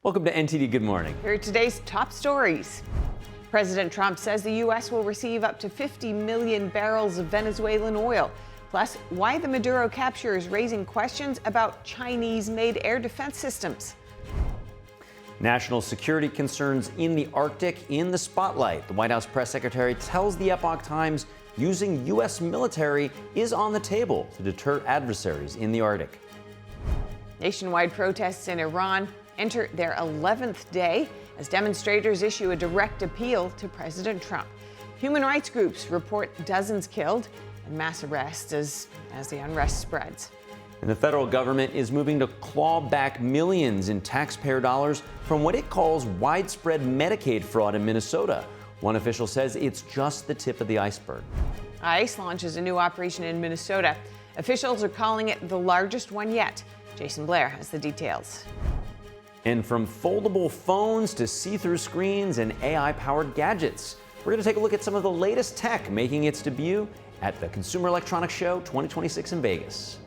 Welcome to NTD Good Morning. Here are today's top stories. President Trump says the U.S. will receive up to 50 million barrels of Venezuelan oil. Plus, why the Maduro capture is raising questions about Chinese-made air defense systems. National security concerns in the Arctic in the spotlight. The White House press secretary tells the Epoch Times using U.S. military is on the table to deter adversaries in the Arctic. Nationwide protests in Iran enter their 11th day as demonstrators issue a direct appeal to President Trump. Human rights groups report dozens killed and mass arrests as the unrest spreads. And the federal government is moving to claw back millions in taxpayer dollars from what it calls widespread Medicaid fraud in Minnesota. One official says it's just the tip of the iceberg. ICE launches a new operation in Minnesota. Officials are calling it the largest one yet. Jason Blair has the details. And from foldable phones to see-through screens and AI-powered gadgets, we're going to take a look at some of the latest tech making its debut at the Consumer Electronics Show 2026 in Vegas.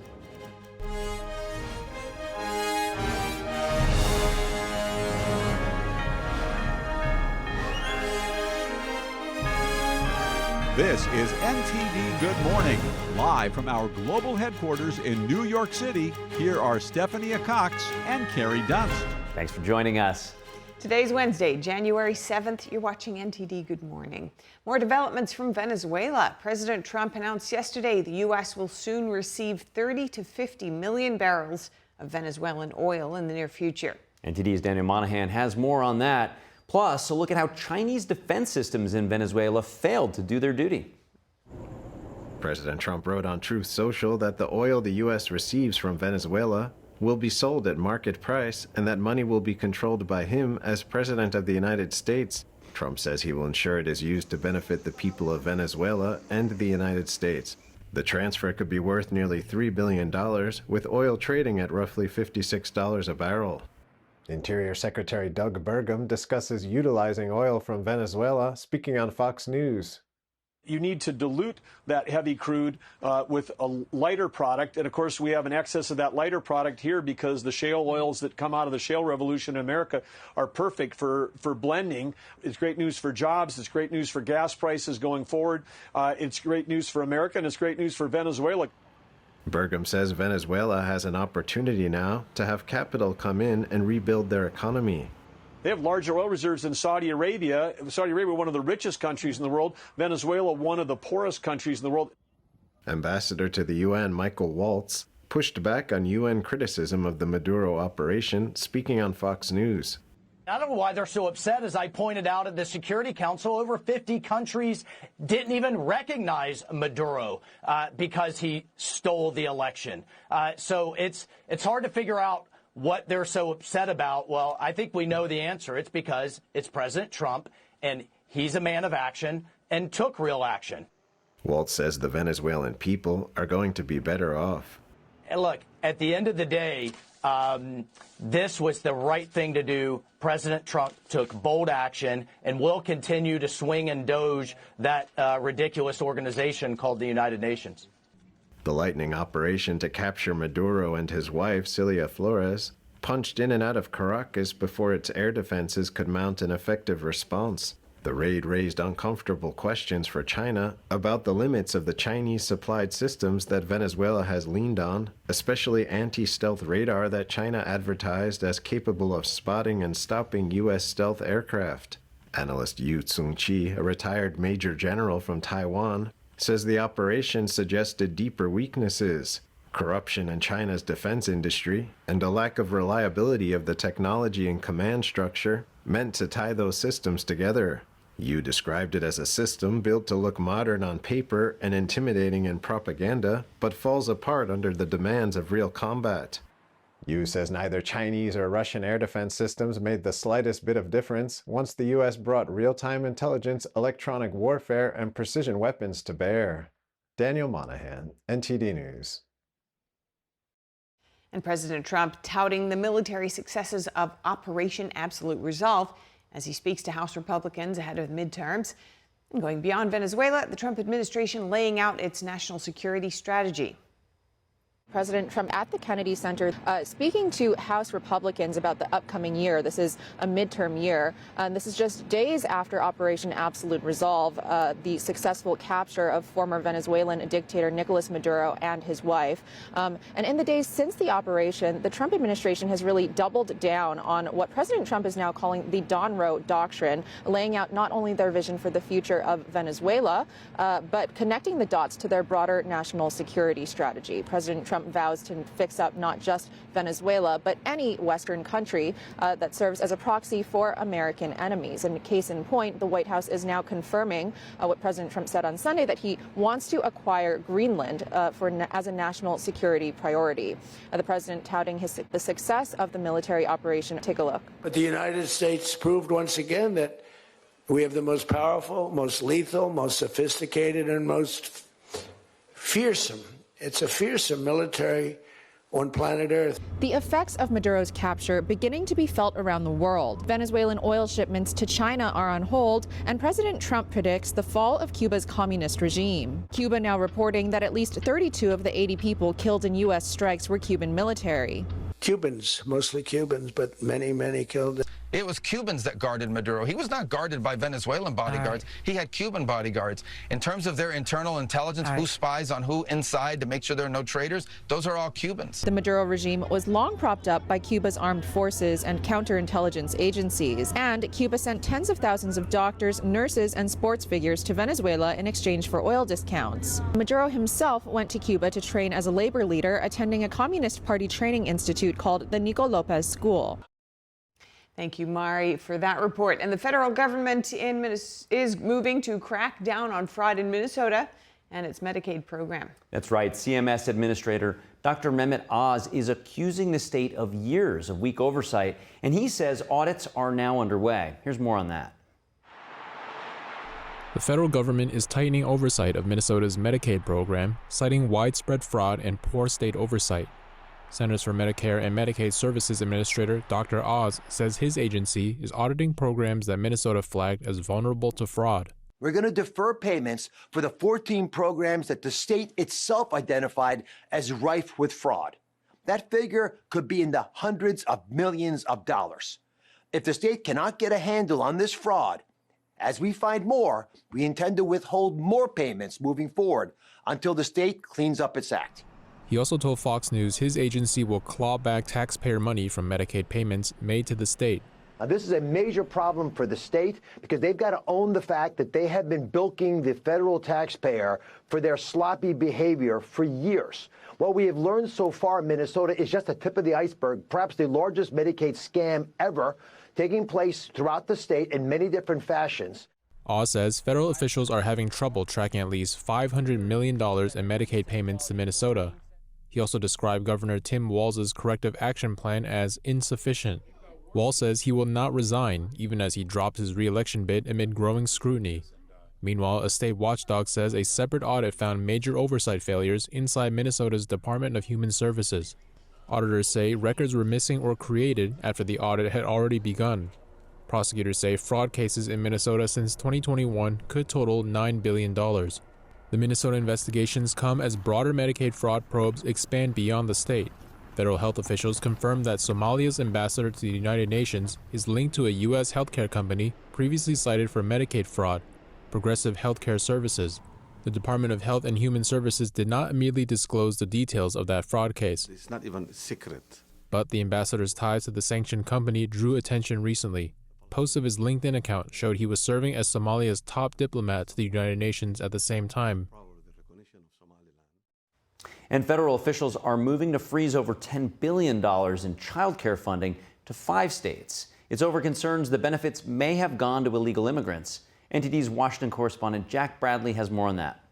This is NTD Good Morning, live from our global headquarters in New York City. Here are Stephanie Cox and Carrie Dunst. Thanks for joining us. Today's Wednesday, January 7th. You're watching NTD Good Morning. More developments from Venezuela. President Trump announced yesterday the U.S. will soon receive 30 to 50 million barrels of Venezuelan oil in the near future. NTD's Daniel Monahan has more on that. Plus, a look at how Chinese defense systems in Venezuela failed to do their duty. President Trump wrote on Truth Social that the oil the U.S. receives from Venezuela will be sold at market price and that money will be controlled by him as President of the United States. Trump says he will ensure it is used to benefit the people of Venezuela and the United States. The transfer could be worth nearly $3 billion, with oil trading at roughly $56 a barrel. Interior Secretary Doug Burgum discusses utilizing oil from Venezuela, speaking on Fox News. You need to dilute that heavy crude with a lighter product. And of course, we have an excess of that lighter product here because the shale oils that come out of the shale revolution in America are perfect for blending. It's great news for jobs. It's great news for gas prices going forward. It's great news for America, and it's great news for Venezuela. Burgum says Venezuela has an opportunity now to have capital come in and rebuild their economy. They have larger oil reserves than Saudi Arabia. Saudi Arabia, one of the richest countries in the world. Venezuela, one of the poorest countries in the world. Ambassador to the UN, Michael Waltz, pushed back on UN criticism of the Maduro operation, speaking on Fox News. I don't know why they're so upset. As I pointed out at the Security Council, over 50 countries didn't even recognize Maduro because he stole the election. So it's hard to figure out what they're so upset about. Well, I think we know the answer. It's because it's President Trump, and he's a man of action and took real action. Waltz says the Venezuelan people are going to be better off. And look, at the end of the day, this was the right thing to do. President Trump took bold action and will continue to swing and doge that ridiculous organization called the United Nations. The lightning operation to capture Maduro and his wife, Cilia Flores, punched in and out of Caracas before its air defenses could mount an effective response. The raid raised uncomfortable questions for China about the limits of the Chinese-supplied systems that Venezuela has leaned on, especially anti-stealth radar that China advertised as capable of spotting and stopping U.S. stealth aircraft. Analyst Yu Tsung-chi, a retired major general from Taiwan, says the operation suggested deeper weaknesses, corruption in China's defense industry, and a lack of reliability of the technology and command structure meant to tie those systems together. Yu described it as a system built to look modern on paper and intimidating in propaganda, but falls apart under the demands of real combat. Yu says neither Chinese or Russian air defense systems made the slightest bit of difference once the U.S. brought real-time intelligence, electronic warfare, and precision weapons to bear. Daniel Monahan, NTD News. And President Trump touting the military successes of Operation Absolute Resolve as he speaks to House Republicans ahead of midterms. And going beyond Venezuela, the Trump administration laying out its national security strategy. President Trump at the Kennedy Center speaking to House Republicans about the upcoming year. This is a midterm year. This is just days after Operation Absolute Resolve, the successful capture of former Venezuelan dictator Nicolas Maduro and his wife. And in the days since the operation, the Trump administration has really doubled down on what President Trump is now calling the Donroe Doctrine, laying out not only their vision for the future of Venezuela, but connecting the dots to their broader national security strategy. President Trump vows to fix up not just Venezuela, but any Western country that serves as a proxy for American enemies. And case in point, the White House is now confirming what President Trump said on Sunday, that he wants to acquire Greenland as a national security priority. The president touting the success of the military operation. Take a look. But the United States proved once again that we have the most powerful, most lethal, most sophisticated, and most fearsome. It's a fearsome military on planet Earth. The effects of Maduro's capture beginning to be felt around the world. Venezuelan oil shipments to China are on hold, and President Trump predicts the fall of Cuba's communist regime. Cuba now reporting that at least 32 of the 80 people killed in U.S. strikes were Cuban military. Cubans, mostly Cubans, but many, many killed. It was Cubans that guarded Maduro. He was not guarded by Venezuelan bodyguards. He had Cuban bodyguards. In terms of their internal intelligence, who spies on who inside to make sure there are no traitors, those are all Cubans. The Maduro regime was long propped up by Cuba's armed forces and counterintelligence agencies. And Cuba sent tens of thousands of doctors, nurses, and sports figures to Venezuela in exchange for oil discounts. Maduro himself went to Cuba to train as a labor leader, attending a Communist Party training institute called the Nico Lopez School. Thank you, Mari, for that report. And the federal government is moving to crack down on fraud in Minnesota and its Medicaid program. That's right. CMS Administrator Dr. Mehmet Oz is accusing the state of years of weak oversight, and he says audits are now underway. Here's more on that. The federal government is tightening oversight of Minnesota's Medicaid program, citing widespread fraud and poor state oversight. Centers for Medicare and Medicaid Services Administrator Dr. Oz says his agency is auditing programs that Minnesota flagged as vulnerable to fraud. We're going to defer payments for the 14 programs that the state itself identified as rife with fraud. That figure could be in the hundreds of millions of dollars. If the state cannot get a handle on this fraud, as we find more, we intend to withhold more payments moving forward until the state cleans up its act. He also told Fox News his agency will claw back taxpayer money from Medicaid payments made to the state. Now, this is a major problem for the state because they've got to own the fact that they have been bilking the federal taxpayer for their sloppy behavior for years. What we have learned so far in Minnesota is just the tip of the iceberg, perhaps the largest Medicaid scam ever, taking place throughout the state in many different fashions. Oz says federal officials are having trouble tracking at least $500 million in Medicaid payments to Minnesota. He also described Governor Tim Walz's corrective action plan as insufficient. Walz says he will not resign, even as he dropped his re-election bid amid growing scrutiny. Meanwhile, a state watchdog says a separate audit found major oversight failures inside Minnesota's Department of Human Services. Auditors say records were missing or created after the audit had already begun. Prosecutors say fraud cases in Minnesota since 2021 could total $9 billion. The Minnesota investigations come as broader Medicaid fraud probes expand beyond the state. Federal health officials confirmed that Somalia's ambassador to the United Nations is linked to a U.S. healthcare company previously cited for Medicaid fraud, Progressive Healthcare Services. The Department of Health and Human Services did not immediately disclose the details of that fraud case. It's not even secret. But the ambassador's ties to the sanctioned company drew attention recently. Posts of his LinkedIn account showed he was serving as Somalia's top diplomat to the United Nations at the same time. And federal officials are moving to freeze over $10 billion in child care funding to 5 states. It's over concerns the benefits may have gone to illegal immigrants. NTD's Washington correspondent Jack Bradley has more on that.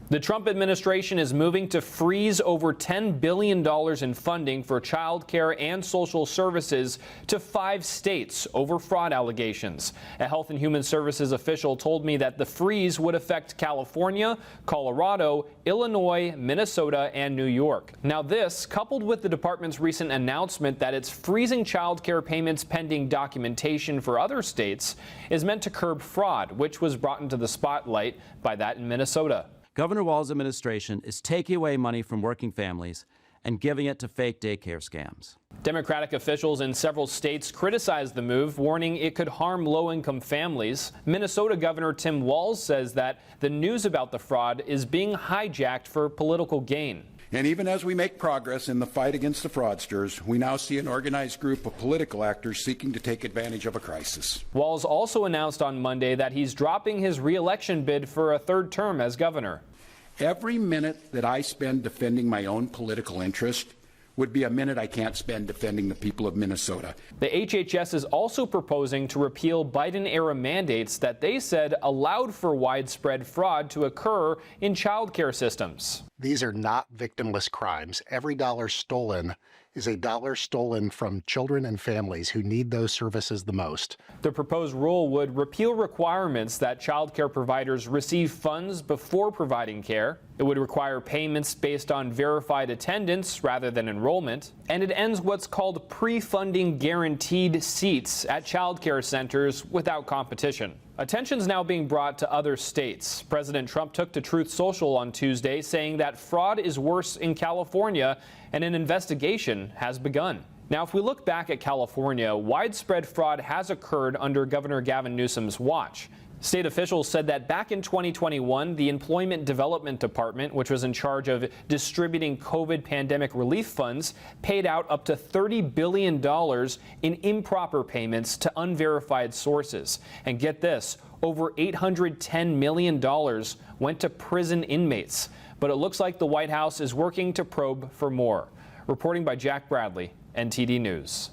The Trump administration is moving to freeze over $10 billion in funding for child care and social services to 5 states over fraud allegations. A Health and Human Services official told me that the freeze would affect California, Colorado, Illinois, Minnesota, and New York. Now this, coupled with the department's recent announcement that it's freezing child care payments pending documentation for other states, is meant to curb fraud, which was brought into the spotlight by that in Minnesota. Governor Walz's administration is taking away money from working families and giving it to fake daycare scams. Democratic officials in several states criticized the move, warning it could harm low-income families. Minnesota Governor Tim Walz says that the news about the fraud is being hijacked for political gain. And even as we make progress in the fight against the fraudsters, we now see an organized group of political actors seeking to take advantage of a crisis. Walz also announced on Monday that he's dropping his re-election bid for a third term as governor. Every minute that I spend defending my own political interest would be a minute I can't spend defending the people of Minnesota. The HHS is also proposing to repeal Biden-era mandates that they said allowed for widespread fraud to occur in child care systems. These are not victimless crimes. Every dollar stolen is a dollar stolen from children and families who need those services the most. The proposed rule would repeal requirements that child care providers receive funds before providing care. It would require payments based on verified attendance rather than enrollment. And it ends what's called pre-funding guaranteed seats at child care centers without competition. Attention's now being brought to other states. President Trump took to Truth Social on Tuesday, saying that fraud is worse in California and an investigation has begun. Now, if we look back at California, widespread fraud has occurred under Governor Gavin Newsom's watch. State officials said that back in 2021, the Employment Development Department, which was in charge of distributing COVID pandemic relief funds, paid out up to $30 billion in improper payments to unverified sources. And get this, over $810 million went to prison inmates. But it looks like the White House is working to probe for more. Reporting by Jack Bradley, NTD News.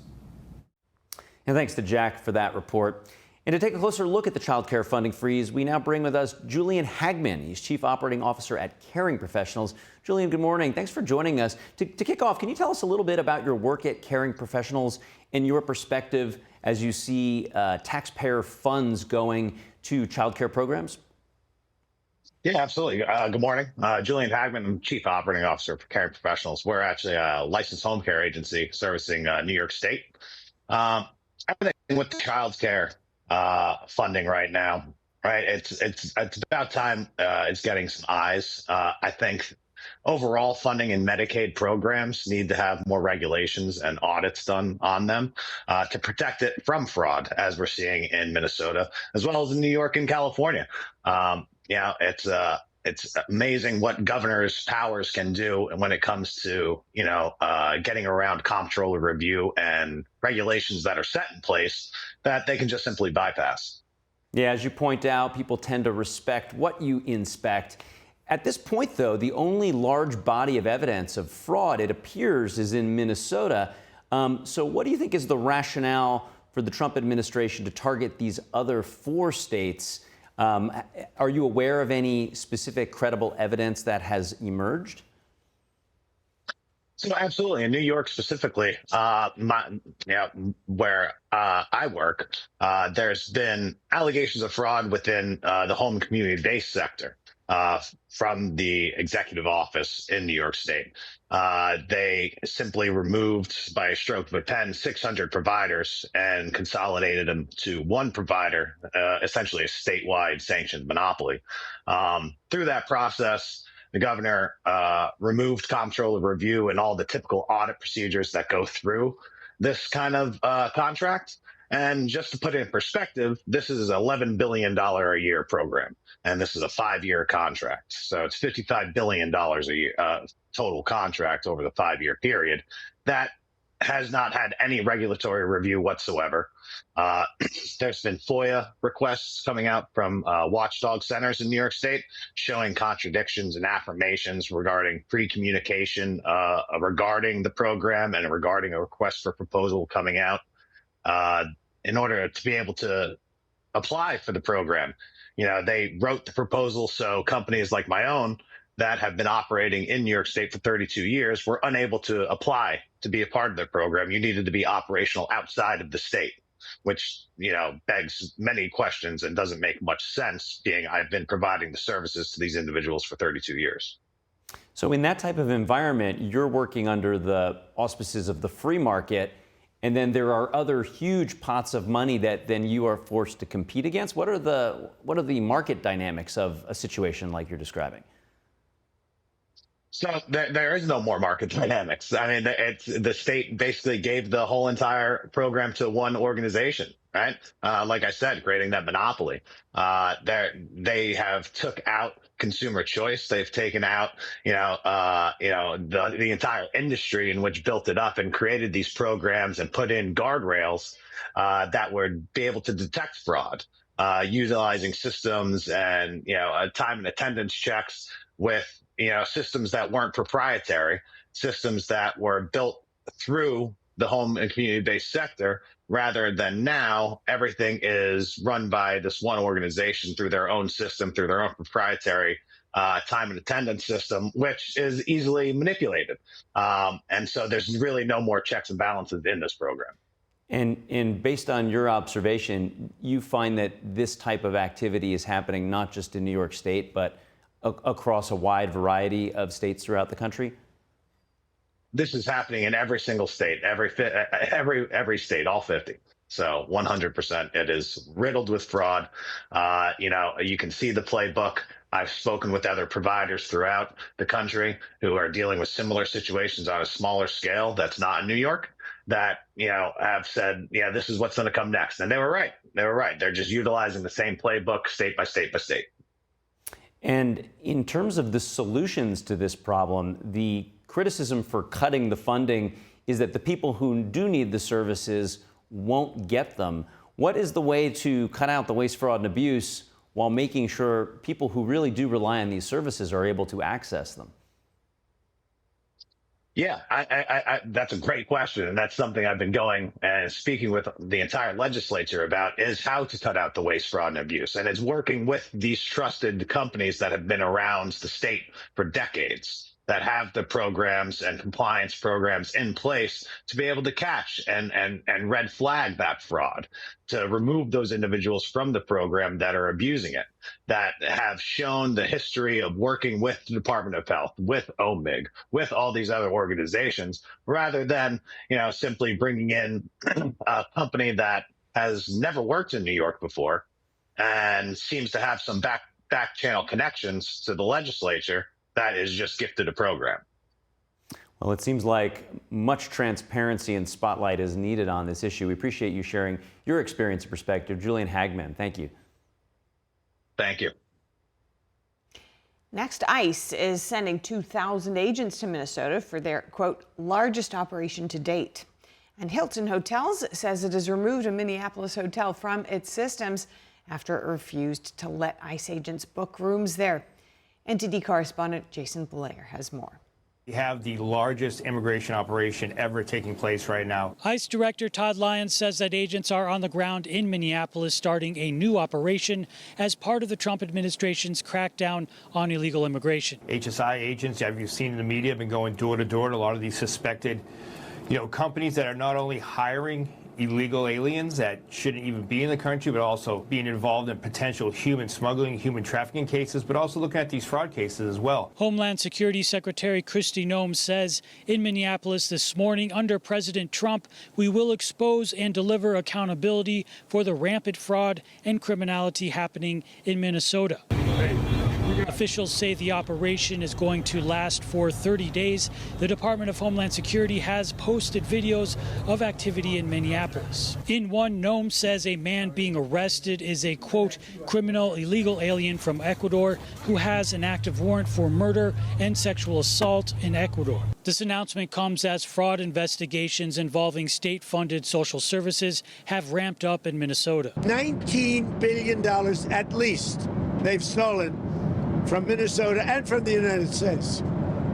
And thanks to Jack for that report. And to take a closer look at the child care funding freeze, we now bring with us Julian Hagman. He's Chief Operating Officer at Caring Professionals. Julian, good morning. Thanks for joining us. To kick off, can you tell us a little bit about your work at Caring Professionals and your perspective as you see taxpayer funds going to child care programs? Yeah, absolutely. Good morning. Julian Hagman, I'm Chief Operating Officer for Caring Professionals. We're actually a licensed home care agency servicing New York State. Everything with the child care funding right now, right? It's about time it's getting some eyes. I think overall funding in Medicaid programs need to have more regulations and audits done on them to protect it from fraud, as we're seeing in Minnesota, as well as in New York and California. It's amazing what governors' powers can do when it comes to, getting around comptroller review and regulations that are set in place that they can just simply bypass. Yeah, as you point out, people tend to respect what you inspect. At this point, though, the only large body of evidence of fraud, it appears, is in Minnesota. So what do you think is the rationale for the Trump administration to target these other 4 states? Are you aware of any specific credible evidence that has emerged? So absolutely. In New York specifically, where I work, there's been allegations of fraud within the home community-based sector from the executive office in New York State. They simply removed, by a stroke of a pen, 600 providers and consolidated them to one provider, essentially a statewide sanctioned monopoly. Through that process, the governor removed comptroller review and all the typical audit procedures that go through this kind of contract. And just to put it in perspective, this is an $11 billion a year program, and this is a 5-year contract. So it's $55 billion a year total contract over the 5-year period. That has not had any regulatory review whatsoever. There's been FOIA requests coming out from watchdog centers in New York State showing contradictions and affirmations regarding pre-communication regarding the program and regarding a request for proposal coming out in order to be able to apply for the program. They wrote the proposal so companies like my own that have been operating in New York State for 32 years were unable to apply to be a part of their program. You needed to be operational outside of the state, which, begs many questions and doesn't make much sense, being I've been providing the services to these individuals for 32 years. So in that type of environment, you're working under the auspices of the free market, and then there are other huge pots of money that then you are forced to compete against. What are the market dynamics of a situation like you're describing? So there is no more market dynamics. I mean, the state basically gave the whole entire program to one organization, right? Like I said, creating that monopoly. They have took out consumer choice. They've taken out, the entire industry in which built it up and created these programs and put in guardrails that would be able to detect fraud, utilizing systems and time and attendance checks with systems that weren't proprietary, systems that were built through the home and community-based sector, rather than now everything is run by this one organization through their own system, through their own proprietary time and attendance system, which is easily manipulated. And so there's really no more checks and balances in this program. And based on your observation, you find that this type of activity is happening not just in New York State, but across a wide variety of states throughout the country? This is happening in every single state, every state, all 50. So 100%, it is riddled with fraud. You can see the playbook. I've spoken with other providers throughout the country who are dealing with similar situations on a smaller scale that's not in New York, that have said, this is what's going to come next. And they were right. They're just utilizing the same playbook state by state by state. And in terms of the solutions to this problem, the criticism for cutting the funding is that the people who do need the services won't get them. What is the way to cut out the waste, fraud, and abuse while making sure people who really do rely on these services are able to access them? Yeah, that's a great question. And that's something I've been going and speaking with the entire legislature about, is how to cut out the waste, fraud, and abuse. And it's working with these trusted companies that have been around the state for decades, that have the programs and compliance programs in place to be able to catch and red flag that fraud, to remove those individuals from the program that are abusing it, that have shown the history of working with the Department of Health, with OMIG, with all these other organizations, rather than, simply bringing in a company that has never worked in New York before and seems to have some back channel connections to the legislature that is just gifted a program. Well, it seems like much transparency and spotlight is needed on this issue. We appreciate you sharing your experience and perspective. Julian Hagman, thank you. Thank you. Next, ICE is sending 2,000 agents to Minnesota for their, quote, largest operation to date. And Hilton Hotels says it has removed a Minneapolis hotel from its systems after it refused to let ICE agents book rooms there. NTD correspondent Jason Blair has more. We have the largest immigration operation ever taking place right now. ICE Director Todd Lyons says that agents are on the ground in Minneapolis starting a new operation as part of the Trump administration's crackdown on illegal immigration. HSI agents, as you've seen in the media, have been going door to door to a lot of these suspected, companies that are not only hiring illegal aliens that shouldn't even be in the country, but also being involved in potential human smuggling, human trafficking cases, but also looking at these fraud cases as well. Homeland Security Secretary Kristi Noem says in Minneapolis this morning, under President Trump, we will expose and deliver accountability for the rampant fraud and criminality happening in Minnesota. Officials say the operation is going to last for 30 days. The Department of Homeland Security has posted videos of activity in Minneapolis. In one, Noem says a man being arrested is a, quote, criminal illegal alien from Ecuador who has an active warrant for murder and sexual assault in Ecuador. This announcement comes as fraud investigations involving state-funded social services have ramped up in Minnesota. $19 billion at least they've stolen from Minnesota and from the United States.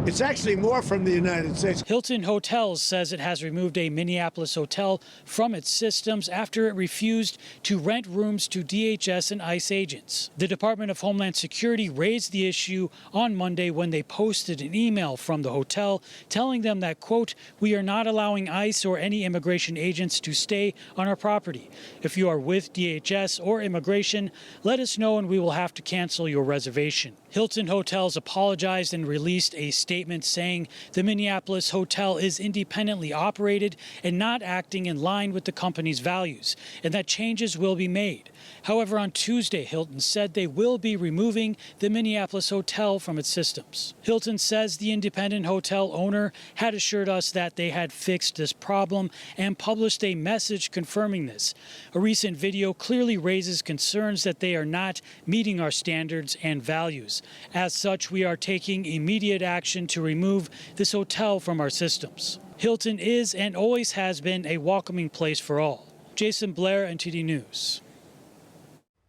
It's actually more from the United States. Hilton Hotels says it has removed a Minneapolis hotel from its systems after it refused to rent rooms to DHS and ICE agents. The Department of Homeland Security raised the issue on Monday when they posted an email from the hotel telling them that, quote, we are not allowing ICE or any immigration agents to stay on our property. If you are with DHS or immigration, let us know and we will have to cancel your reservation. Hilton Hotels apologized and released a statement saying the Minneapolis hotel is independently operated and not acting in line with the company's values, and that changes will be made. However, on Tuesday, Hilton said they will be removing the Minneapolis hotel from its systems. Hilton says the independent hotel owner had assured us that they had fixed this problem and published a message confirming this. A recent video clearly raises concerns that they are not meeting our standards and values. As such, we are taking immediate action to remove this hotel from our systems. Hilton is and always has been a welcoming place for all. Jason Blair, NTD News.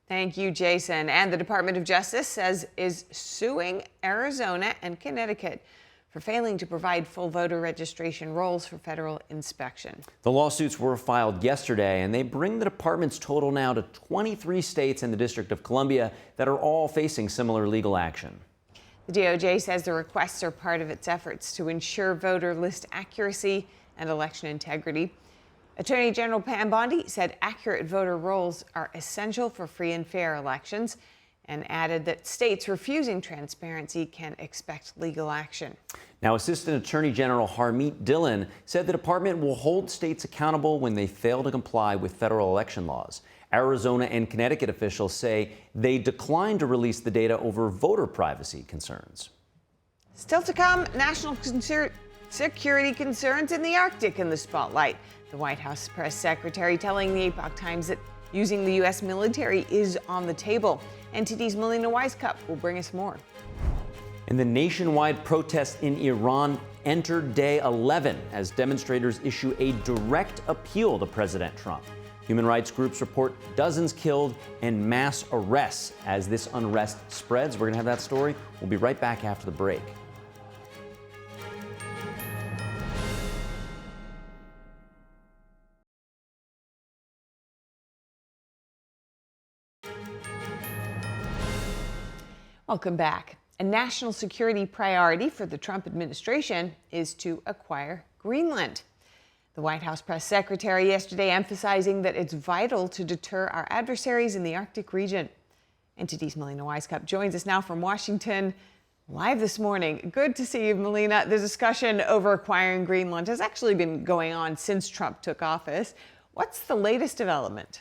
Thank you, Jason. And the Department of Justice says is suing Arizona and Connecticut for failing to provide full voter registration rolls for federal inspection. The lawsuits were filed yesterday, and they bring the department's total now to 23 states and the District of Columbia that are all facing similar legal action. The DOJ says the requests are part of its efforts to ensure voter list accuracy and election integrity. Attorney General Pam Bondi said accurate voter rolls are essential for free and fair elections, and added that states refusing transparency can expect legal action. Now, Assistant Attorney General Harmeet Dillon said the department will hold states accountable when they fail to comply with federal election laws. Arizona and Connecticut officials say they declined to release the data over voter privacy concerns. Still to come, national security concerns in the Arctic in the spotlight. The White House press secretary telling the Epoch Times that using the U.S. military is on the table. NTD's Melina Wisecup will bring us more. And the nationwide protests in Iran entered day 11 as demonstrators issue a direct appeal to President Trump. Human rights groups report dozens killed and mass arrests as this unrest spreads. We're going to have that story. We'll be right back after the break. Welcome back. A national security priority for the Trump administration is to acquire Greenland. The White House press secretary yesterday emphasizing that it's vital to deter our adversaries in the Arctic region. NTD's Melina Wisecup joins us now from Washington live this morning. Good to see you, Melina. The discussion over acquiring Greenland has actually been going on since Trump took office. What's the latest development?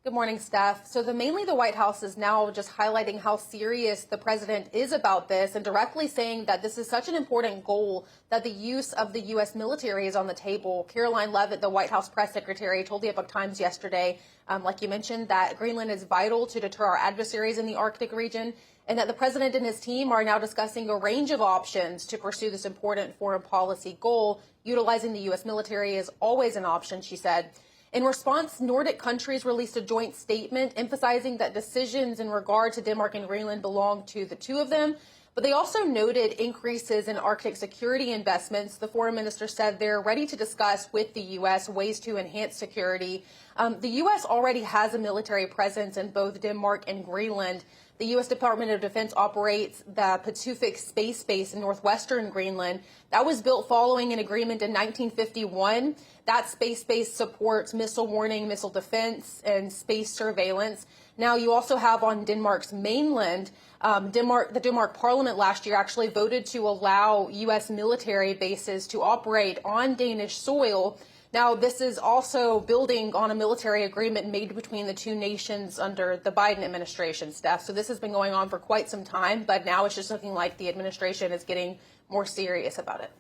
Good morning, Steph. So mainly the White House is now just highlighting how serious the president is about this and directly saying that this is such an important goal that the use of the U.S. military is on the table. Caroline Leavitt, the White House press secretary, told the Epoch Times yesterday, like you mentioned, that Greenland is vital to deter our adversaries in the Arctic region, and that the president and his team are now discussing a range of options to pursue this important foreign policy goal. Utilizing the U.S. military is always an option, she said. In response, Nordic countries released a joint statement emphasizing that decisions in regard to Denmark and Greenland belong to the two of them. But they also noted increases in Arctic security investments. The foreign minister said they're ready to discuss with the U.S. ways to enhance security. The U.S. already has a military presence in both Denmark and Greenland. The U.S. Department of Defense operates the Pacific Space Base in northwestern Greenland. That was built following an agreement in 1951. That space base supports missile warning, missile defense, and space surveillance. Now, you also have on Denmark's mainland, the Denmark Parliament last year actually voted to allow U.S. military bases to operate on Danish soil. Now, this is also building on a military agreement made between the two nations under the Biden administration, Steph. So this has been going on for quite some time, but now it's just looking like the administration is getting more serious about it.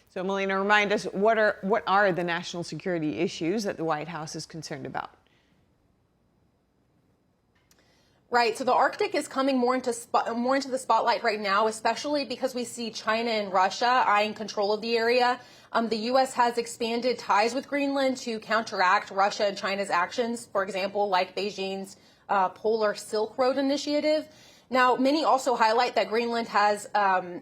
So, Melina, remind us, what are the national security issues that the White House is concerned about? Right. So the Arctic is coming more into the spotlight right now, especially because we see China and Russia eyeing control of the area. The U.S. has expanded ties with Greenland to counteract Russia and China's actions, for example, like Beijing's Polar Silk Road initiative. Now, many also highlight that Greenland has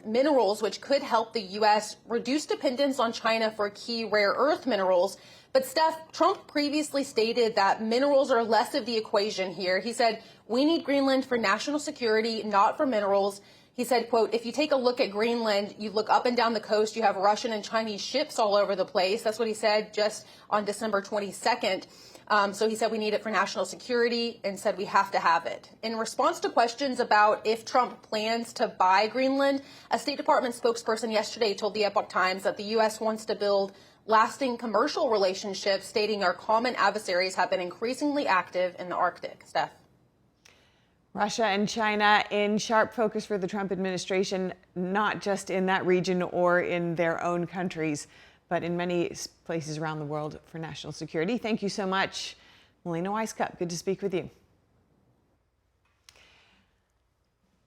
minerals which could help the U.S. reduce dependence on China for key rare earth minerals. But Steph, Trump previously stated that minerals are less of the equation here. He said, we need Greenland for national security, not for minerals. He said, quote, if you take a look at Greenland, you look up and down the coast, you have Russian and Chinese ships all over the place. That's what he said just on December 22nd. So he said we need it for national security and said we have to have it. In response to questions about if Trump plans to buy Greenland, a State Department spokesperson yesterday told the Epoch Times that the U.S. wants to build lasting commercial relationships, stating our common adversaries have been increasingly active in the Arctic. Steph. Russia and China in sharp focus for the Trump administration, not just in that region or in their own countries, but in many places around the world for national security. Thank you so much, Melina Weisskopf. Good to speak with you.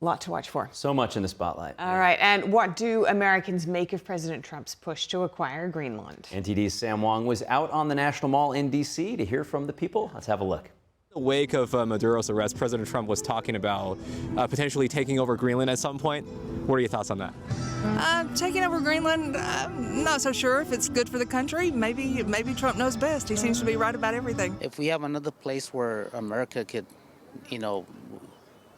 A lot to watch for. So much in the spotlight. All right, and what do Americans make of President Trump's push to acquire Greenland? NTD's Sam Wong was out on the National Mall in D.C. to hear from the people. Let's have a look. In the wake of Maduro's arrest, President Trump was talking about potentially taking over Greenland at some point. What are your thoughts on that? Taking over Greenland, I'm not so sure if it's good for the country. Maybe Trump knows best. He seems to be right about everything. If we have another place where America could,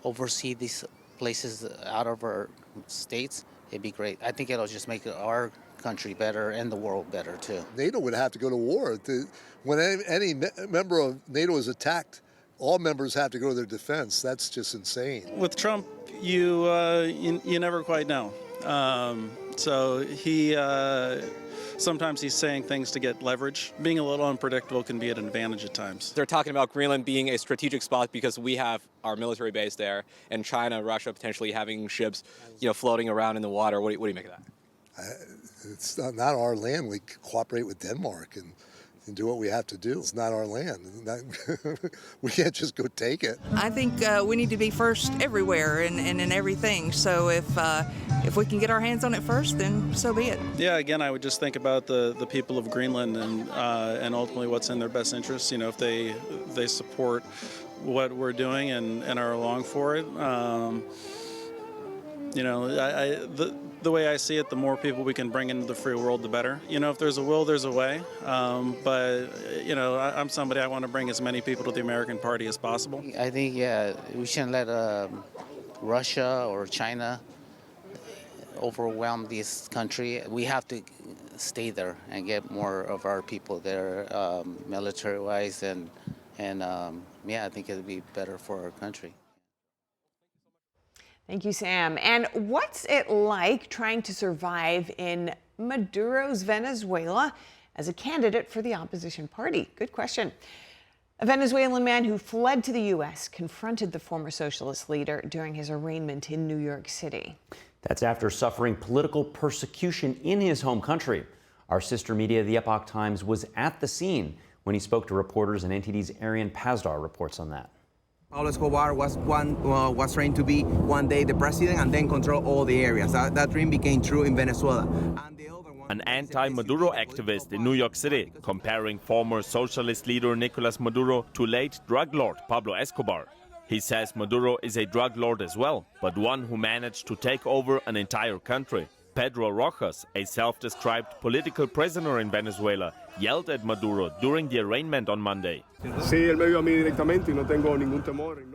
oversee these places out of our states, it'd be great. I think it'll just make our country better and the world better too. NATO would have to go to war. When any member of NATO is attacked, all members have to go to their defense. That's just insane. With Trump, you never quite know. So he sometimes he's saying things to get leverage. Being a little unpredictable can be an advantage at times. They're talking about Greenland being a strategic spot because we have our military base there, and China, Russia potentially having ships, floating around in the water. What do you make of that? It's not our land. We cooperate with Denmark and do what we have to do. It's not our land. We can't just go take it. I think we need to be first everywhere and in everything. So if we can get our hands on it first, then so be it. Yeah, again, I would just think about the people of Greenland and ultimately what's in their best interest. If they support what we're doing and are along for it. The way I see it, the more people we can bring into the free world, the better. If there's a will, there's a way. But I'm somebody, I want to bring as many people to the American Party as possible. I think, we shouldn't let Russia or China overwhelm this country. We have to stay there and get more of our people there, military-wise, and I think it'll be better for our country. Thank you, Sam. And what's it like trying to survive in Maduro's Venezuela as a candidate for the opposition party? Good question. A Venezuelan man who fled to the U.S. confronted the former socialist leader during his arraignment in New York City. That's after suffering political persecution in his home country. Our sister media, the Epoch Times, was at the scene when he spoke to reporters, and NTD's Arian Pazdar reports on that. Pablo Escobar was trained to be one day the president and then control all the areas. That dream became true in Venezuela. An anti-Maduro activist in New York City, comparing former socialist leader Nicolas Maduro to late drug lord Pablo Escobar. He says Maduro is a drug lord as well, but one who managed to take over an entire country. Pedro Rojas, a self-described political prisoner in Venezuela, yelled at Maduro during the arraignment on Monday.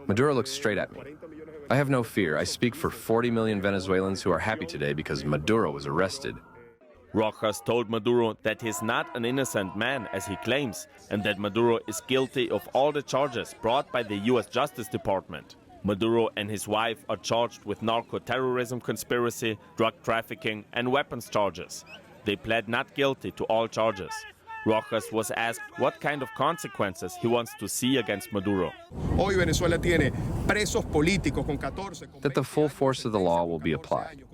Maduro looks straight at me. I have no fear. I speak for 40 million Venezuelans who are happy today because Maduro was arrested. Rojas told Maduro that he's not an innocent man, as he claims, and that Maduro is guilty of all the charges brought by the U.S. Justice Department. Maduro and his wife are charged with narco-terrorism conspiracy, drug trafficking, and weapons charges. They pled not guilty to all charges. Rojas was asked what kind of consequences he wants to see against Maduro. That the full force of the law will be applied.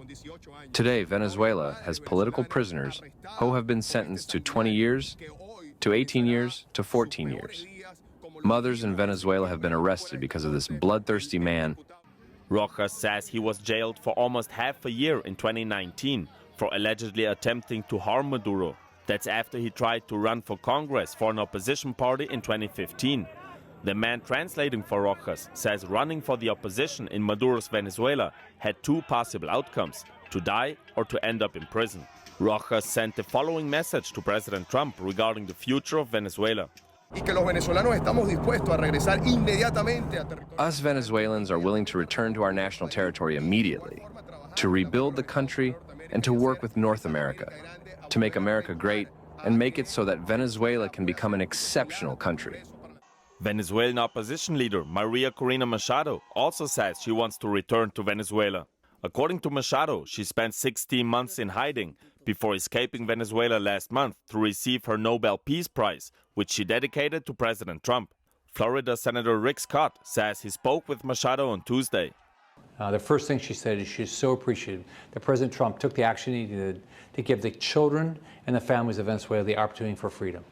Today, Venezuela has political prisoners who have been sentenced to 20 years, to 18 years, to 14 years. Mothers in Venezuela have been arrested because of this bloodthirsty man. Rojas says he was jailed for almost half a year in 2019 for allegedly attempting to harm Maduro. That's after he tried to run for Congress for an opposition party in 2015. The man translating for Rojas says running for the opposition in Maduro's Venezuela had two possible outcomes: to die or to end up in prison. Rojas sent the following message to President Trump regarding the future of Venezuela. Us Venezuelans are willing to return to our national territory immediately, to rebuild the country and to work with North America, to make America great and make it so that Venezuela can become an exceptional country. Venezuelan opposition leader Maria Corina Machado also says she wants to return to Venezuela. According to Machado, she spent 16 months in hiding before escaping Venezuela last month to receive her Nobel Peace Prize, which she dedicated to President Trump. Florida Senator Rick Scott says he spoke with Machado on Tuesday. The first thing she said is she's so appreciative that President Trump took the action he did to give the children and the families of Venezuela the opportunity for freedom.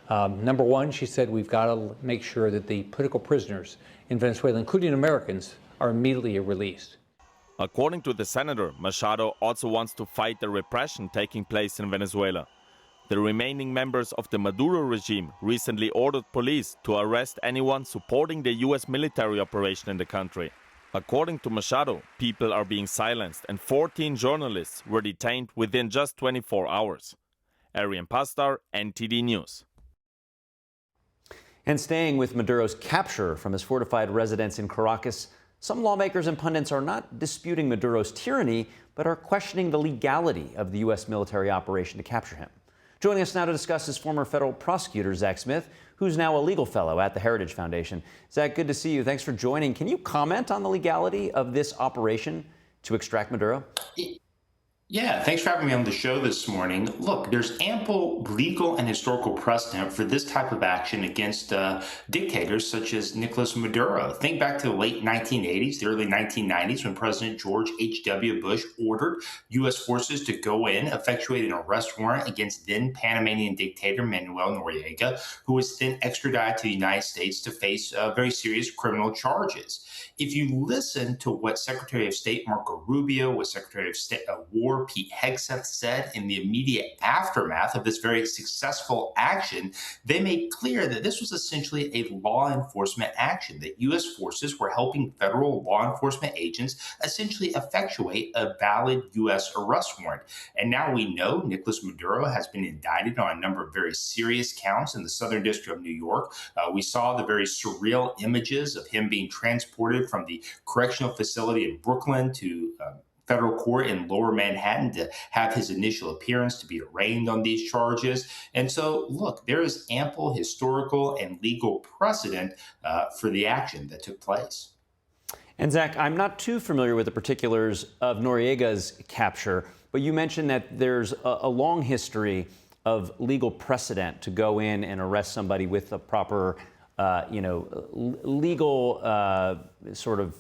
Number one, she said we've got to make sure that the political prisoners in Venezuela, including Americans, are immediately released. According to the senator, Machado also wants to fight the repression taking place in Venezuela. The remaining members of the Maduro regime recently ordered police to arrest anyone supporting the U.S. military operation in the country. According to Machado, people are being silenced and 14 journalists were detained within just 24 hours. Arian Pastar, NTD News. And staying with Maduro's capture from his fortified residence in Caracas, some lawmakers and pundits are not disputing Maduro's tyranny, but are questioning the legality of the U.S. military operation to capture him. Joining us now to discuss is former federal prosecutor Zach Smith, who's now a legal fellow at the Heritage Foundation. Zach, good to see you. Thanks for joining. Can you comment on the legality of this operation to extract Maduro? Yeah, thanks for having me on the show this morning. Look, there's ample legal and historical precedent for this type of action against dictators such as Nicolas Maduro. Think back to the late 1980s, the early 1990s, when President George H.W. Bush ordered U.S. forces to go in, effectuate an arrest warrant against then Panamanian dictator Manuel Noriega, who was then extradited to the United States to face very serious criminal charges. If you listen to what Secretary of State Marco Rubio, what Secretary of State War Pete Hegseth said in the immediate aftermath of this very successful action, they made clear that this was essentially a law enforcement action, that U.S. forces were helping federal law enforcement agents essentially effectuate a valid U.S. arrest warrant. And now we know Nicolas Maduro has been indicted on a number of very serious counts in the Southern District of New York. We saw the very surreal images of him being transported from the correctional facility in Brooklyn to federal court in Lower Manhattan to have his initial appearance to be arraigned on these charges. And so, look, there is ample historical and legal precedent for the action that took place. And Zach, I'm not too familiar with the particulars of Noriega's capture, but you mentioned that there's a long history of legal precedent to go in and arrest somebody with the proper legal sort of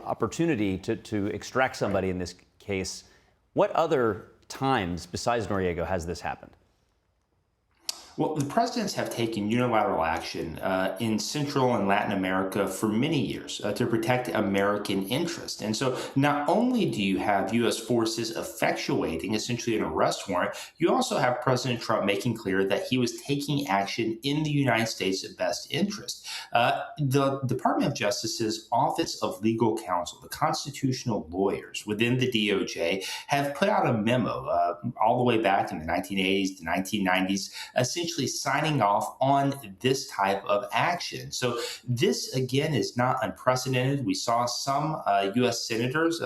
opportunity to extract somebody in this case. What other times besides Noriega has this happened? Well, the presidents have taken unilateral action in Central and Latin America for many years to protect American interests. And so not only do you have U.S. forces effectuating essentially an arrest warrant, you also have President Trump making clear that he was taking action in the United States' best interest. The Department of Justice's Office of Legal Counsel, the constitutional lawyers within the DOJ, have put out a memo all the way back in the 1980s, the 1990s, essentially signing off on this type of action. So this, again, is not unprecedented. We saw some U.S. senators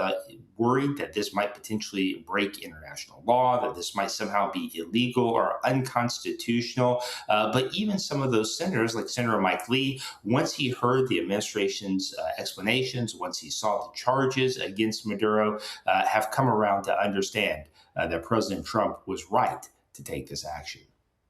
worried that this might potentially break international law, that this might somehow be illegal or unconstitutional. But even some of those senators, like Senator Mike Lee, once he heard the administration's explanations, once he saw the charges against Maduro, have come around to understand that President Trump was right to take this action.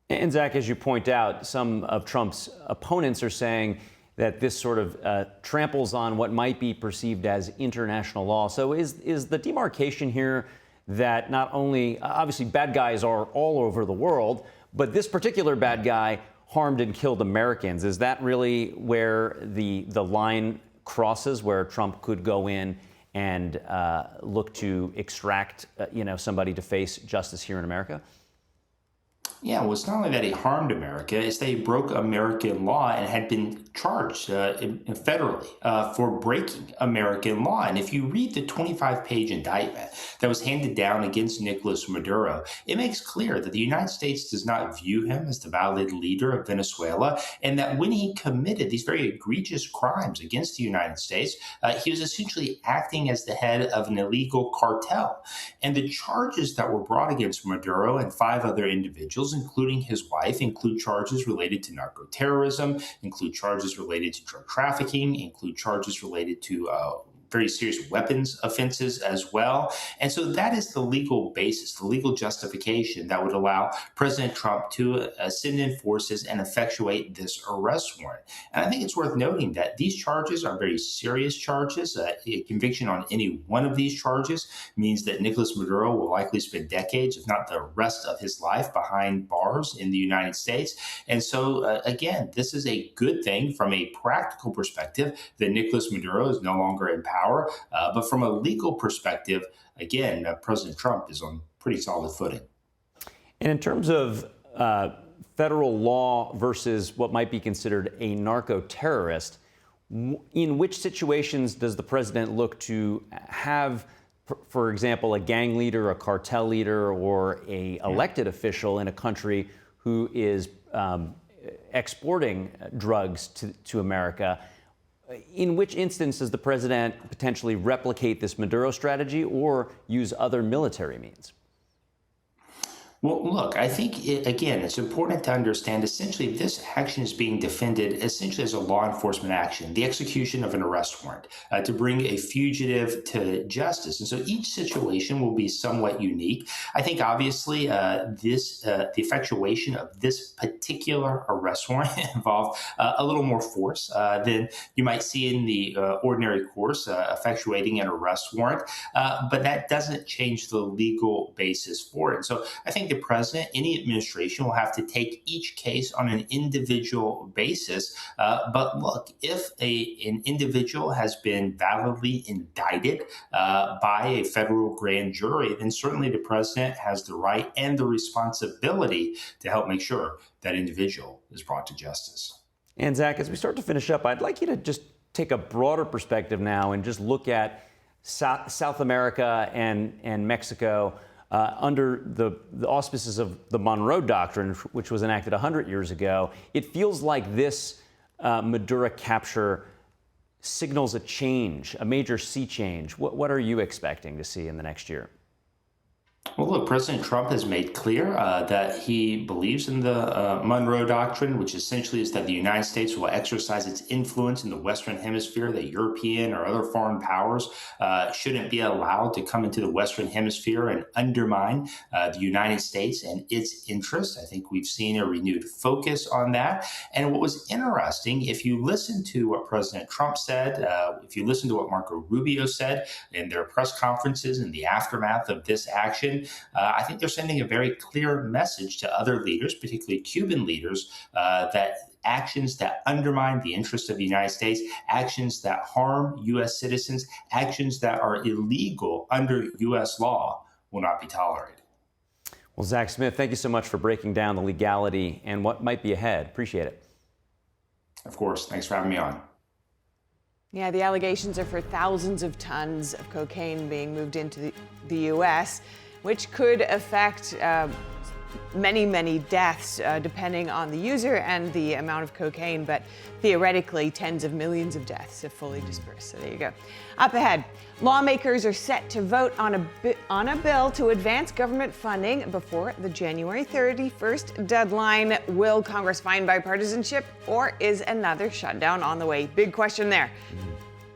And Zach, as you point out, some of Trump's opponents are saying that this sort of tramples on what might be perceived as international law. So is the demarcation here that not only, obviously bad guys are all over the world, but this particular bad guy harmed and killed Americans? Is that really where the line crosses, where Trump could go in and look to extract somebody to face justice here in America? Yeah, well, it's not only that he harmed America, it's that he broke American law and had been charged federally for breaking American law. And if you read the 25-page indictment that was handed down against Nicolas Maduro, it makes clear that the United States does not view him as the valid leader of Venezuela, and that when he committed these very egregious crimes against the United States, he was essentially acting as the head of an illegal cartel. And the charges that were brought against Maduro and 5 other individuals officials, including his wife, include charges related to narco-terrorism, include charges related to drug trafficking, include charges related to very serious weapons offenses as well. And so that is the legal basis, the legal justification that would allow President Trump to send in forces and effectuate this arrest warrant. And I think it's worth noting that these charges are very serious charges. A conviction on any one of these charges means that Nicolas Maduro will likely spend decades, if not the rest of his life, behind bars in the United States. And so, again, this is a good thing from a practical perspective that Nicolas Maduro is no longer in power. But from a legal perspective, again, President Trump is on pretty solid footing. And in terms of federal law versus what might be considered a narco-terrorist, in which situations does the president look to have, for example, a gang leader, a cartel leader, or a elected official in a country who is exporting drugs to America? In which instance does the president potentially replicate this Maduro strategy or use other military means? Well, look, I think, again, it's important to understand essentially this action is being defended essentially as a law enforcement action, the execution of an arrest warrant to bring a fugitive to justice. And so each situation will be somewhat unique. I think, obviously, the effectuation of this particular arrest warrant involved a little more force than you might see in the ordinary course, effectuating an arrest warrant. But that doesn't change the legal basis for it. And so I think the president, any administration will have to take each case on an individual basis. But look, if an individual has been validly indicted by a federal grand jury, then certainly the president has the right and the responsibility to help make sure that individual is brought to justice. And Zach, as we start to finish up, I'd like you to just take a broader perspective now and just look at South America and Mexico. Under the auspices of the Monroe Doctrine, which was enacted 100 years ago, it feels like this Maduro capture signals a change, a major sea change. What are you expecting to see in the next year? Well, look, President Trump has made clear that he believes in the Monroe Doctrine, which essentially is that the United States will exercise its influence in the Western Hemisphere, that European or other foreign powers shouldn't be allowed to come into the Western Hemisphere and undermine the United States and its interests. I think we've seen a renewed focus on that. And what was interesting, if you listen to what President Trump said, if you listen to what Marco Rubio said in their press conferences in the aftermath of this action, I think they're sending a very clear message to other leaders, particularly Cuban leaders, that actions that undermine the interests of the United States, actions that harm U.S. citizens, actions that are illegal under U.S. law will not be tolerated. Well, Zach Smith, thank you so much for breaking down the legality and what might be ahead. Appreciate it. Of course. Thanks for having me on. Yeah, the allegations are for thousands of tons of cocaine being moved into the U.S., which could affect many deaths depending on the user and the amount of cocaine, but theoretically tens of millions of deaths if fully dispersed. So there you go. Up ahead, lawmakers are set to vote on a bill to advance government funding before the January 31st deadline. Will Congress find bipartisanship, or is another shutdown on the way? Big question there.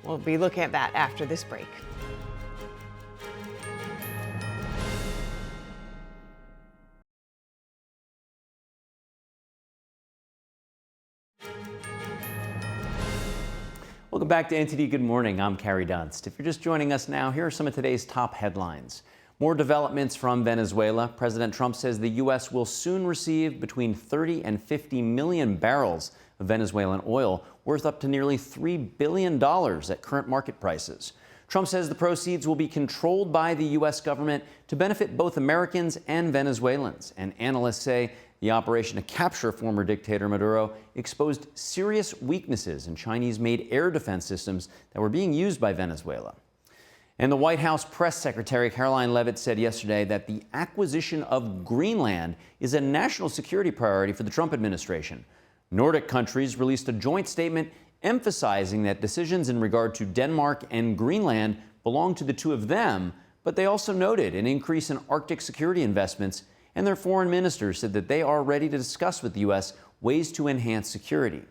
We'll be looking at that after this break. Welcome back to NTD Good Morning. I'm Carrie Dunst. If you're just joining us now, here are some of today's top headlines. More developments from Venezuela. President Trump says the U.S. will soon receive between 30 and 50 million barrels of Venezuelan oil, worth up to nearly $3 billion at current market prices. Trump says the proceeds will be controlled by the U.S. government to benefit both Americans and Venezuelans. And analysts say the operation to capture former dictator Maduro exposed serious weaknesses in Chinese-made air defense systems that were being used by Venezuela. And the White House press secretary Caroline Leavitt said yesterday that the acquisition of Greenland is a national security priority for the Trump administration. Nordic countries released a joint statement emphasizing that decisions in regard to Denmark and Greenland belong to the two of them, but they also noted an increase in Arctic security investments and their foreign ministers said that they are ready to discuss with the U.S. ways to enhance security.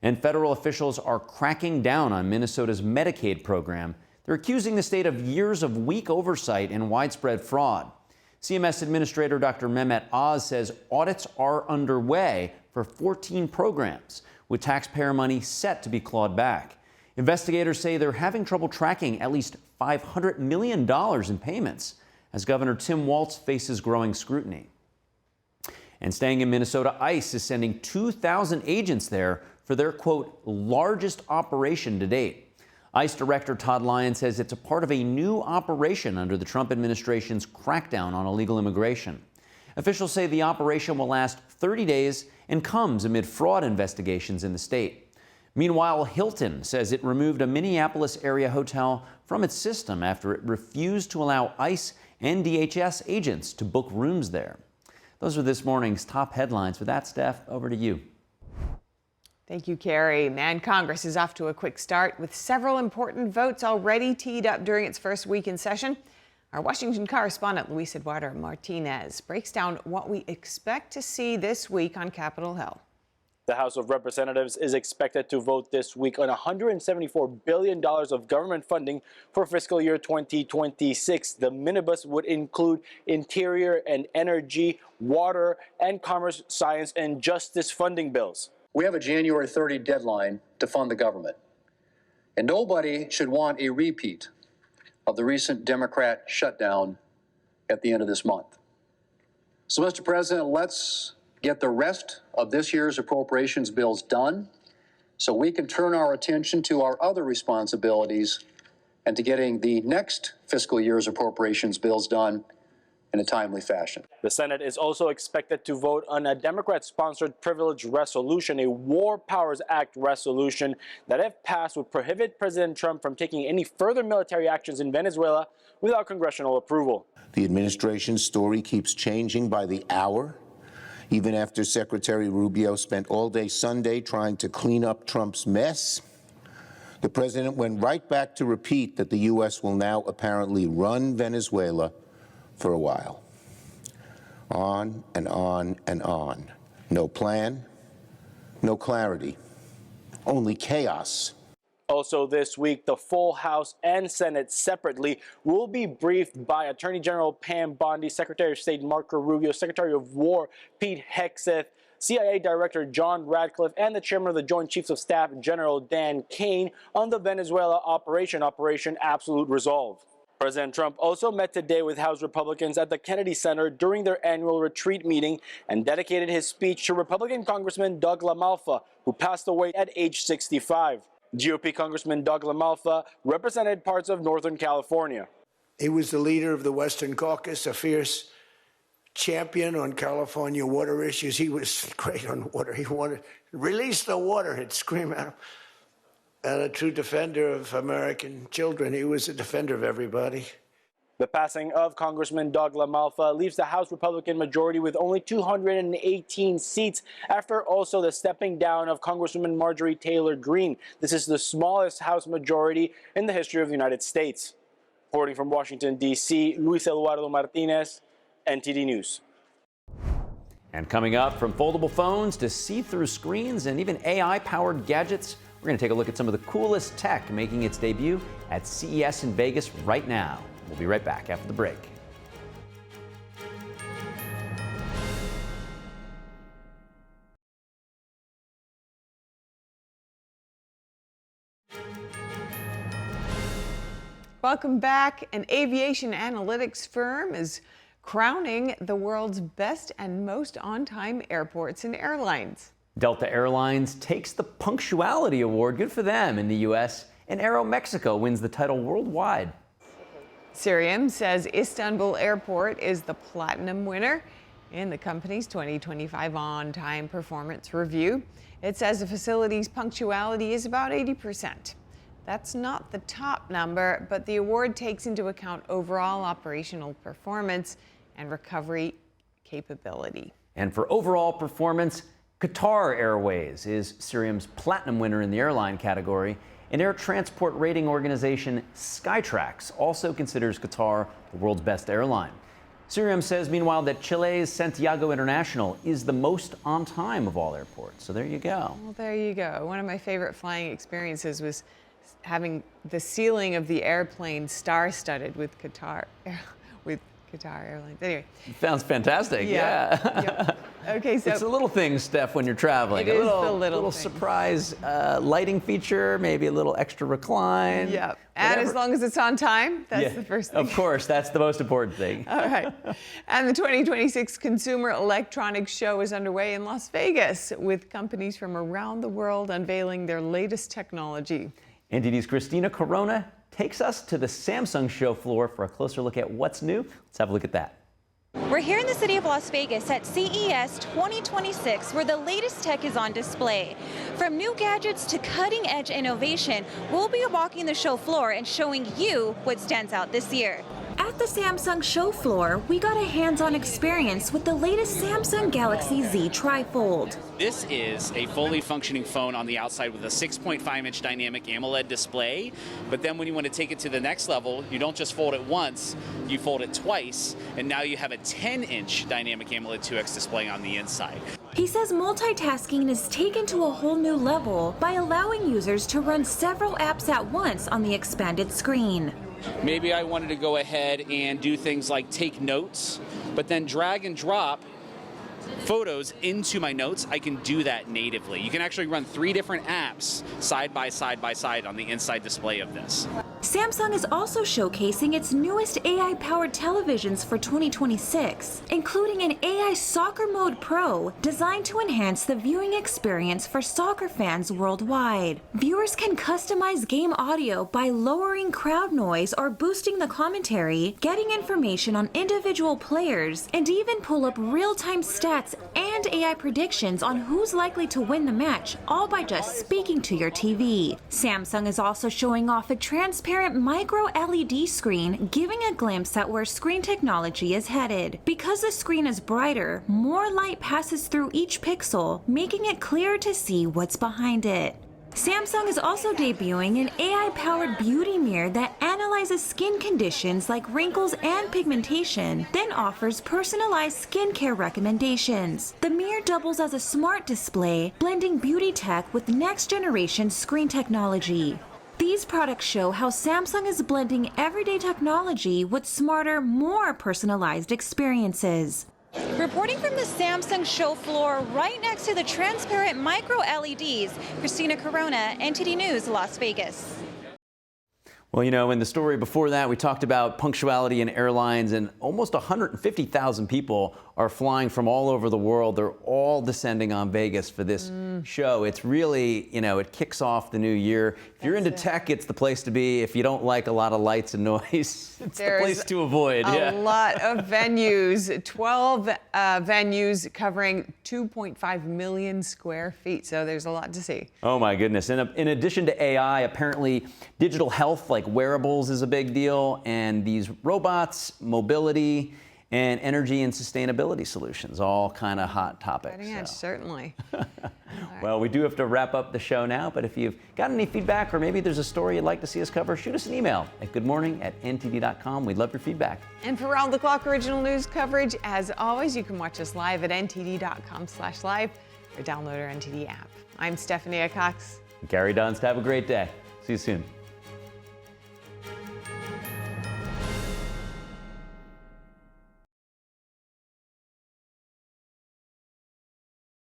And federal officials are cracking down on Minnesota's Medicaid program. They're accusing the state of years of weak oversight and widespread fraud. CMS Administrator Dr. Mehmet Oz says audits are underway for 14 programs, with taxpayer money set to be clawed back. Investigators say they're having trouble tracking at least $500 million in payments as Governor Tim Walz faces growing scrutiny. And staying in Minnesota, ICE is sending 2,000 agents there for their, quote, largest operation to date. ICE Director Todd Lyon says it's a part of a new operation under the Trump administration's crackdown on illegal immigration. Officials say the operation will last 30 days and comes amid fraud investigations in the state. Meanwhile, Hilton says it removed a Minneapolis area hotel from its system after it refused to allow ICE and DHS agents to book rooms there. Those are this morning's top headlines. With that, Steph, over to you. Thank you, Carrie. And Congress is off to a quick start with several important votes already teed up during its first week in session. Our Washington correspondent, Luis Eduardo Martinez, breaks down what we expect to see this week on Capitol Hill. The House of Representatives is expected to vote this week on $174 billion of government funding for fiscal year 2026. The minibus would include interior and energy, water, and commerce, science, and justice funding bills. We have a January 30 deadline to fund the government, and nobody should want a repeat of the recent Democrat shutdown at the end of this month. So, Mr. President, let's get the rest of this year's appropriations bills done so we can turn our attention to our other responsibilities and to getting the next fiscal year's appropriations bills done in a timely fashion. The Senate is also expected to vote on a Democrat-sponsored privilege resolution, a War Powers Act resolution that, if passed, would prohibit President Trump from taking any further military actions in Venezuela without congressional approval. The administration's story keeps changing by the hour, even after Secretary Rubio spent all day Sunday trying to clean up Trump's mess. The president went right back to repeat that the U.S. will now apparently run Venezuela for a while. On and on and on. No plan, no clarity, only chaos. Also this week, the full House and Senate separately will be briefed by Attorney General Pam Bondi, Secretary of State Marco Rubio, Secretary of War Pete Hegseth, CIA Director John Radcliffe, and the Chairman of the Joint Chiefs of Staff, General Dan Kane, on the Venezuela Operation Absolute Resolve. President Trump also met today with House Republicans at the Kennedy Center during their annual retreat meeting and dedicated his speech to Republican Congressman Doug LaMalfa, who passed away at age 65. GOP Congressman Doug LaMalfa represented parts of Northern California. He was the leader of the Western Caucus, a fierce champion on California water issues. He was great on water. He wanted to release the water, he'd scream at him. And a true defender of American children. He was a defender of everybody. The passing of Congressman Doug LaMalfa leaves the House Republican majority with only 218 seats after also the stepping down of Congresswoman Marjorie Taylor Greene. This is the smallest House majority in the history of the United States. Reporting from Washington, D.C., Luis Eduardo Martinez, NTD News. And coming up, from foldable phones to see-through screens and even AI-powered gadgets, we're going to take a look at some of the coolest tech making its debut at CES in Vegas right now. We'll be right back after the break. Welcome back. An aviation analytics firm is crowning the world's best and most on-time airports and airlines. Delta Airlines takes the Punctuality Award, good for them, in the U.S., and Aeromexico wins the title worldwide. Cirium says Istanbul Airport is the platinum winner in the company's 2025 on-time performance review. It says the facility's punctuality is about 80%. That's not the top number, but the award takes into account overall operational performance and recovery capability. And for overall performance, Qatar Airways is Cirium's platinum winner in the airline category, and air transport rating organization Skytrax also considers Qatar the world's best airline. Suing says, meanwhile, that Chile's Santiago International is the most on time of all airports. So there you go. Well, there you go. One of my favorite flying experiences was having the ceiling of the airplane star-studded with Qatar Airlines. Anyway. Sounds fantastic. Yeah. Yep. Okay, so it's the little things, Steph, when you're traveling. It is the little things. Surprise lighting feature, maybe a little extra recline. Yeah. And as long as it's on time, that's the first thing. Of course, that's the most important thing. All right. And the 2026 Consumer Electronics Show is underway in Las Vegas, with companies from around the world unveiling their latest technology. NTD's Christina Corona takes us to the Samsung show floor for a closer look at what's new. Let's have a look at that. We're here in the city of Las Vegas at CES 2026, where the latest tech is on display. From new gadgets to cutting-edge innovation, we'll be walking the show floor and showing you what stands out this year. At the Samsung show floor, we got a hands-on experience with the latest Samsung Galaxy Z Trifold. This is a fully functioning phone on the outside with a 6.5-inch dynamic AMOLED display, but then when you want to take it to the next level, you don't just fold it once, you fold it twice, and now you have a 10-inch dynamic AMOLED 2X display on the inside. He says multitasking is taken to a whole new level by allowing users to run several apps at once on the expanded screen. Maybe I wanted to go ahead and do things like take notes, but then drag and drop photos into my notes. I can do that natively. You can actually run 3 different apps side by side on the inside display of this. Samsung is also showcasing its newest AI-powered televisions for 2026, including an AI Soccer Mode Pro designed to enhance the viewing experience for soccer fans worldwide. Viewers can customize game audio by lowering crowd noise or boosting the commentary, getting information on individual players, and even pull up real-time stats and AI predictions on who's likely to win the match, all by just speaking to your TV. Samsung is also showing off a transparent micro LED screen, giving a glimpse at where screen technology is headed. Because the screen is brighter, more light passes through each pixel, making it clearer to see what's behind it. Samsung is also debuting an AI-powered beauty mirror that analyzes skin conditions like wrinkles and pigmentation, then offers personalized skincare recommendations. The mirror doubles as a smart display, blending beauty tech with next-generation screen technology. These products show how Samsung is blending everyday technology with smarter, more personalized experiences. Reporting from the Samsung show floor right next to the transparent micro LEDs, Christina Corona, NTD News, Las Vegas. Well, you know, in the story before that, we talked about punctuality in airlines, and almost 150,000 people are flying from all over the world. They're all descending on Vegas for this show. It's really, you know, it kicks off the new year. If you're into tech, it's the place to be. If you don't like a lot of lights and noise, it's the place to avoid. A lot of venues, 12 venues covering 2.5 million square feet. So there's a lot to see. Oh my goodness. And in addition to AI, apparently digital health like wearables is a big deal, and these robots, mobility, and energy and sustainability solutions, all kind of hot topics. Certainly. Well, we do have to wrap up the show now, but if you've got any feedback or maybe there's a story you'd like to see us cover, shoot us an email at goodmorning@ntd.com. We'd love your feedback. And for round-the-clock original news coverage, as always, you can watch us live at ntd.com/live or download our NTD app. I'm Stephanie Cox. Gary Dunst. Have a great day. See you soon.